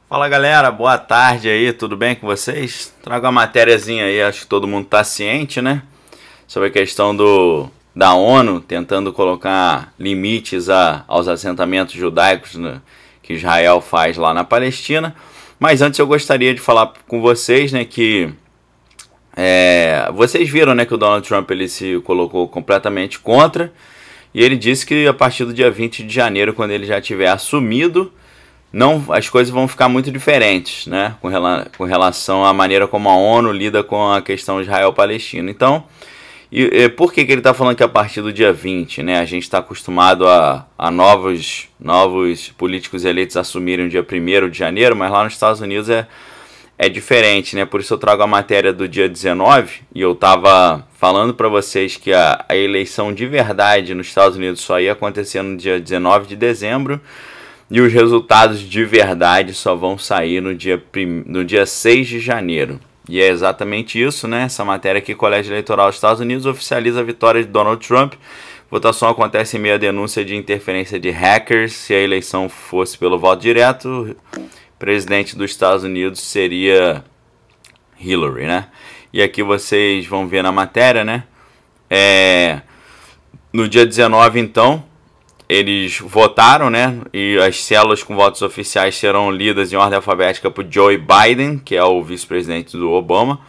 Fala galera, boa tarde aí, tudo bem com vocês? Trago uma matériazinha aí, acho que todo mundo está ciente, né? Sobre a questão da ONU tentando colocar limites aos assentamentos judaicos, né, que Israel faz lá na Palestina. Mas antes eu gostaria de falar com vocês, né, que vocês viram, né, que o Donald Trump ele se colocou completamente contra e ele disse que a partir do dia 20 de janeiro, quando ele já tiver assumido, não, as coisas vão ficar muito diferentes, né, com relação à maneira como a ONU lida com a questão Israel-Palestina. Então, por que ele está falando que a partir do dia 20, né, a gente está acostumado a novos políticos eleitos assumirem o dia 1º de janeiro, mas lá nos Estados Unidos é diferente, né? Por isso eu trago a matéria do dia 19 e eu estava falando para vocês que a eleição de verdade nos Estados Unidos só ia acontecer no dia 19 de dezembro. E os resultados de verdade só vão sair no dia 6 de janeiro. E é exatamente isso, né? Essa matéria aqui, Colégio Eleitoral dos Estados Unidos oficializa a vitória de Donald Trump. Votação acontece em meio à denúncia de interferência de hackers. Se a eleição fosse pelo voto direto, o presidente dos Estados Unidos seria Hillary, né? E aqui vocês vão ver na matéria, né? No dia 19, então, eles votaram, né? E as células com votos oficiais serão lidas em ordem alfabética por Joe Biden, que é o vice-presidente do Obama,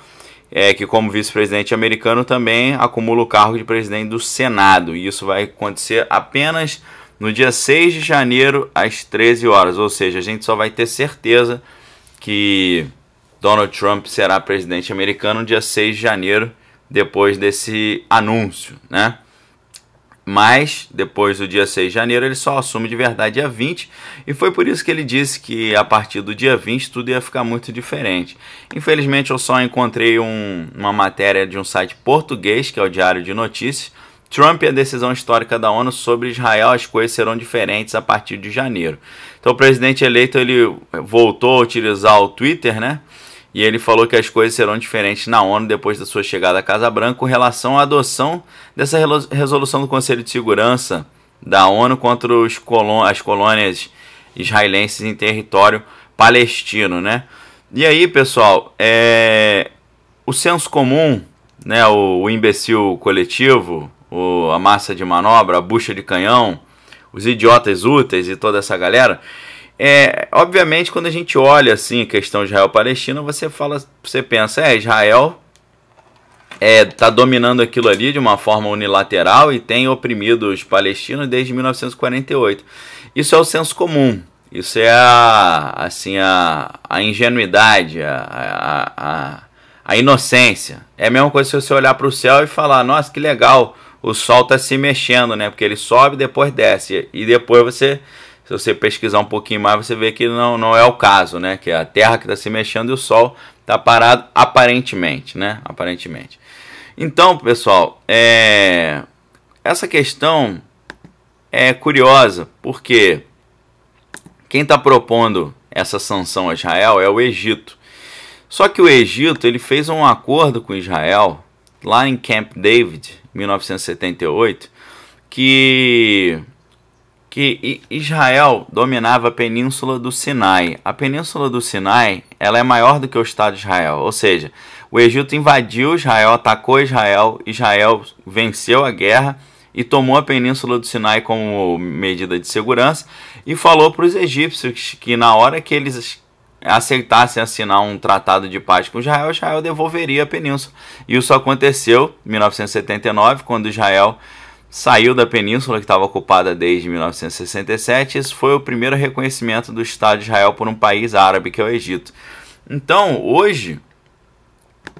que como vice-presidente americano também acumula o cargo de presidente do Senado. E isso vai acontecer apenas no dia 6 de janeiro, às 13 horas. Ou seja, a gente só vai ter certeza que Donald Trump será presidente americano no dia 6 de janeiro, depois desse anúncio, né? Mas, depois do dia 6 de janeiro, ele só assume de verdade dia 20. E foi por isso que ele disse que a partir do dia 20 tudo ia ficar muito diferente. Infelizmente, eu só encontrei uma matéria de um site português, que é o Diário de Notícias. Trump e a decisão histórica da ONU sobre Israel, as coisas serão diferentes a partir de janeiro. Então, o presidente eleito ele voltou a utilizar o Twitter, né? E ele falou que as coisas serão diferentes na ONU depois da sua chegada à Casa Branca com relação à adoção dessa resolução do Conselho de Segurança da ONU contra as colônias israelenses em território palestino, né? E aí, pessoal, o senso comum, né, o imbecil coletivo, a massa de manobra, a bucha de canhão, os idiotas úteis e toda essa galera... obviamente, quando a gente olha assim a questão de Israel-Palestina, você pensa, Israel está dominando aquilo ali de uma forma unilateral e tem oprimido os palestinos desde 1948. Isso é o senso comum, isso é a ingenuidade, a inocência. É a mesma coisa se você olhar para o céu e falar, nossa, que legal, o sol está se mexendo, né? Porque ele sobe e depois desce, e depois se você pesquisar um pouquinho mais, você vê que não é o caso, né? Que é a Terra que está se mexendo e o Sol está parado, aparentemente, né? Aparentemente. Então, pessoal, essa questão é curiosa, porque quem está propondo essa sanção a Israel é o Egito. Só que o Egito ele fez um acordo com Israel, lá em Camp David, 1978, que Israel dominava a Península do Sinai. A Península do Sinai ela é maior do que o Estado de Israel. Ou seja, o Egito invadiu Israel, atacou Israel, Israel venceu a guerra e tomou a Península do Sinai como medida de segurança e falou para os egípcios que na hora que eles aceitassem assinar um tratado de paz com Israel, Israel devolveria a península. E isso aconteceu em 1979, quando Israel saiu da península que estava ocupada desde 1967. Esse foi o primeiro reconhecimento do Estado de Israel por um país árabe, que é o Egito. Então, hoje,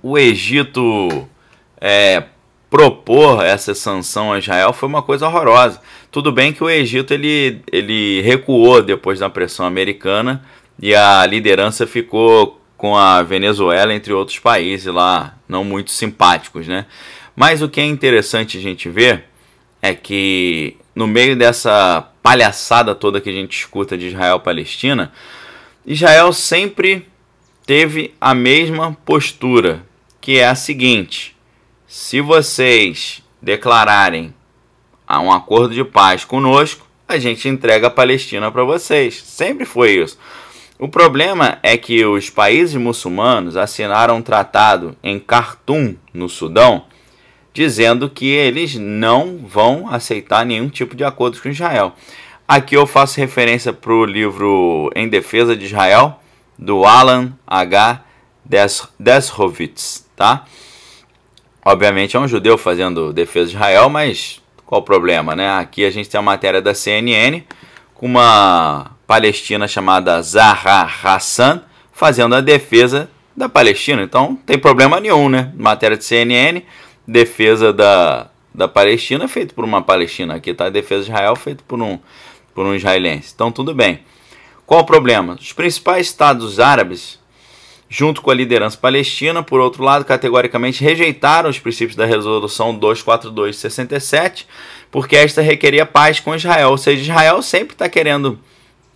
o Egito propor essa sanção a Israel foi uma coisa horrorosa. Tudo bem que o Egito ele recuou depois da pressão americana e a liderança ficou com a Venezuela, entre outros países lá não muito simpáticos, né? Mas o que é interessante a gente ver é que no meio dessa palhaçada toda que a gente escuta de Israel-Palestina, Israel sempre teve a mesma postura, que é a seguinte: se vocês declararem um acordo de paz conosco, a gente entrega a Palestina para vocês. Sempre foi isso. O problema é que os países muçulmanos assinaram um tratado em Khartoum, no Sudão, dizendo que eles não vão aceitar nenhum tipo de acordo com Israel. Aqui eu faço referência para o livro Em Defesa de Israel, do Alan H. Dershowitz, tá? Obviamente é um judeu fazendo defesa de Israel, mas qual o problema, né? Aqui a gente tem a matéria da CNN com uma palestina chamada Zahra Hassan fazendo a defesa da Palestina. Então não tem problema nenhum, né? Matéria de CNN, defesa da Palestina feita por uma palestina. Aqui está a defesa de Israel feita por um israelense. Então tudo bem. Qual o problema? Os principais estados árabes, junto com a liderança palestina, por outro lado, categoricamente rejeitaram os princípios da Resolução 242 de 67, porque esta requeria paz com Israel. Ou seja, Israel sempre está querendo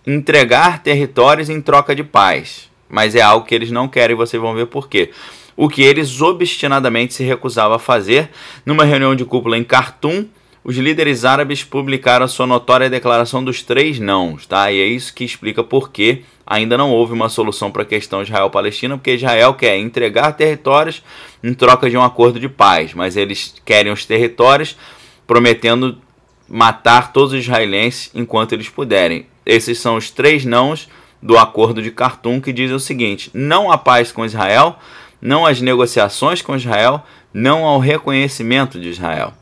entregar territórios em troca de paz, mas é algo que eles não querem, e vocês vão ver por quê. O que eles obstinadamente se recusavam a fazer. Numa reunião de cúpula em Khartoum, os líderes árabes publicaram a sua notória declaração dos 3 nãos, tá? E é isso que explica por que ainda não houve uma solução para a questão Israel-Palestina, porque Israel quer entregar territórios em troca de um acordo de paz, mas eles querem os territórios prometendo matar todos os israelenses enquanto eles puderem. Esses são os 3 nãos do acordo de Khartoum, que dizem o seguinte: não há paz com Israel, não às negociações com Israel, não ao reconhecimento de Israel.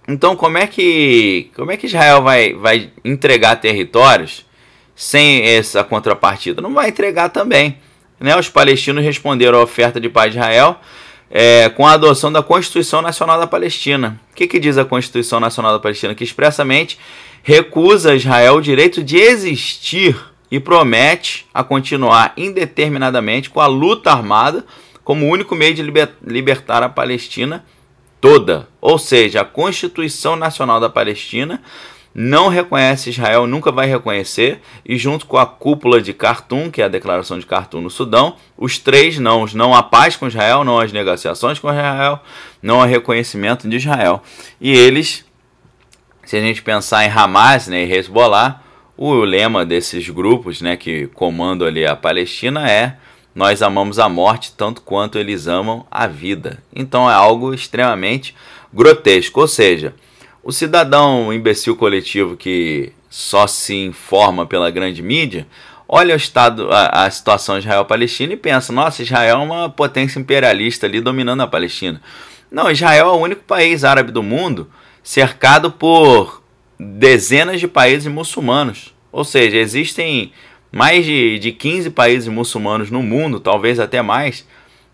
Então como é que Israel vai entregar territórios sem essa contrapartida? Não vai entregar também, né? Os palestinos responderam à oferta de paz de Israel com a adoção da Constituição Nacional da Palestina. O que diz a Constituição Nacional da Palestina? Que expressamente recusa a Israel o direito de existir e promete a continuar indeterminadamente com a luta armada como único meio de libertar a Palestina toda. Ou seja, a Constituição Nacional da Palestina não reconhece Israel, nunca vai reconhecer, e junto com a cúpula de Khartoum, que é a declaração de Khartoum no Sudão, os 3 nãos: não há paz com Israel, não às negociações com Israel, não há reconhecimento de Israel. E eles, se a gente pensar em Hamas, né, e Hezbollah, o lema desses grupos, né, que comandam ali a Palestina é: nós amamos a morte tanto quanto eles amam a vida. Então é algo extremamente grotesco. Ou seja, o cidadão imbecil coletivo que só se informa pela grande mídia, olha a situação de Israel-Palestina e pensa: nossa, Israel é uma potência imperialista ali dominando a Palestina. Não, Israel é o único país árabe do mundo cercado por dezenas de países muçulmanos. Ou seja, existem mais de 15 países muçulmanos no mundo, talvez até mais,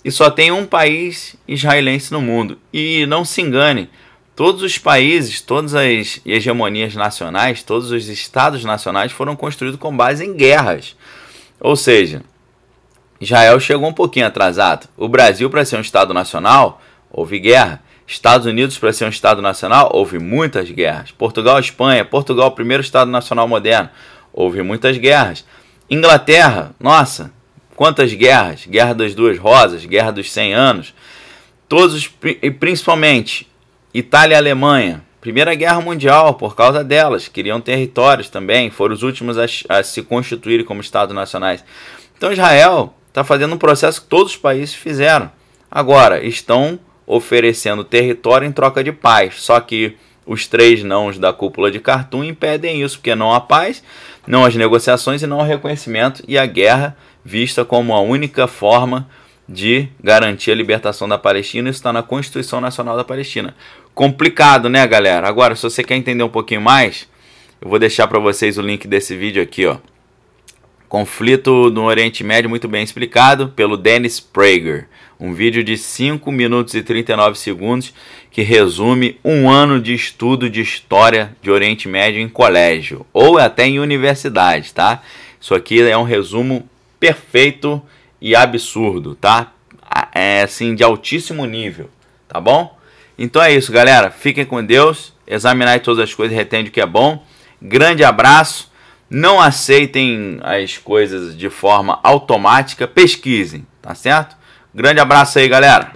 e só tem um país israelense no mundo. E não se engane, todos os países, todas as hegemonias nacionais, todos os estados nacionais foram construídos com base em guerras. Ou seja, Israel chegou um pouquinho atrasado. O Brasil, para ser um estado nacional, houve guerra. Estados Unidos, para ser um estado nacional, houve muitas guerras. Portugal, Espanha, Portugal, o primeiro estado nacional moderno, houve muitas guerras. Inglaterra, nossa, quantas guerras, Guerra das Duas Rosas, Guerra dos 100 anos, e principalmente Itália e Alemanha, Primeira Guerra Mundial, por causa delas, queriam territórios também, foram os últimos a se constituírem como estados nacionais. Então Israel está fazendo um processo que todos os países fizeram, agora estão oferecendo território em troca de paz, só que os 3 nãos da cúpula de Khartoum impedem isso, porque não há paz, não às negociações e não ao reconhecimento, e a guerra vista como a única forma de garantir a libertação da Palestina. Isso está na Constituição Nacional da Palestina. Complicado, né, galera? Agora, se você quer entender um pouquinho mais, eu vou deixar para vocês o link desse vídeo aqui, ó. Conflito no Oriente Médio muito bem explicado pelo Dennis Prager. Um vídeo de 5 minutos e 39 segundos que resume um ano de estudo de história de Oriente Médio em colégio ou até em universidade, tá? Isso aqui é um resumo perfeito e absurdo, tá? É assim, de altíssimo nível, tá bom? Então é isso, galera. Fiquem com Deus. Examinai todas as coisas e retende o que é bom. Grande abraço. Não aceitem as coisas de forma automática, pesquisem, tá certo? Grande abraço aí, galera!